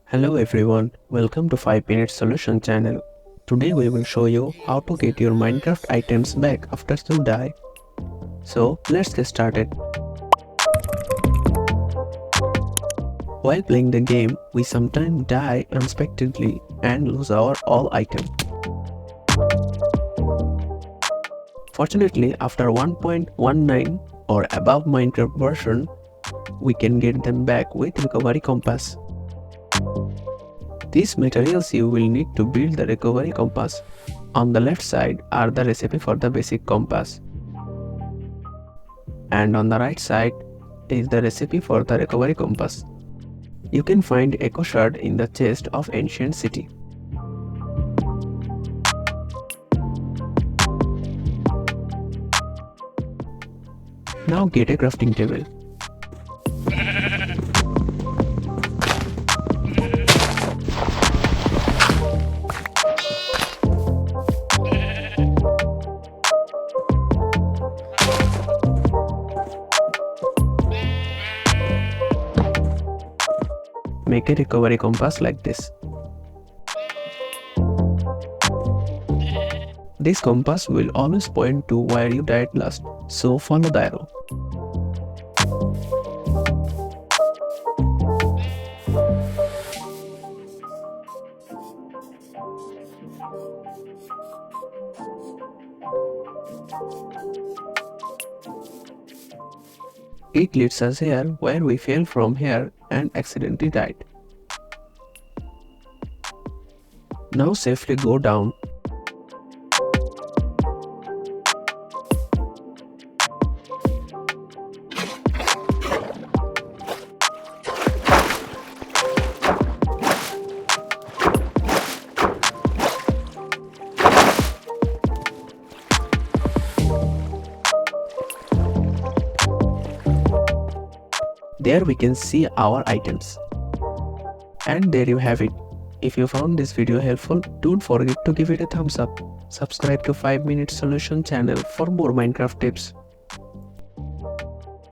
Hello everyone, welcome to 5 Minute Solution channel. Today we will show you how to get your Minecraft items back after you die. So let's get started. While playing the game, we sometimes die unexpectedly and lose our all items. Fortunately, after 1.19 or above Minecraft version, we can get them back with recovery compass. These materials you will need to build the recovery compass. On the left side are the recipe for the basic compass, and on the right side is the recipe for the recovery compass. You can find Echo Shard in the chest of Ancient City. Now get a crafting table. Make a recovery compass like this. This compass will always point to where you died last, so follow the arrow. It leads us here where we fell from here and accidentally died. Now safely go down. There we can see our items. And there you have it. If you found this video helpful, don't forget to give it a thumbs up. Subscribe to 5 Minute Solution channel for more Minecraft tips.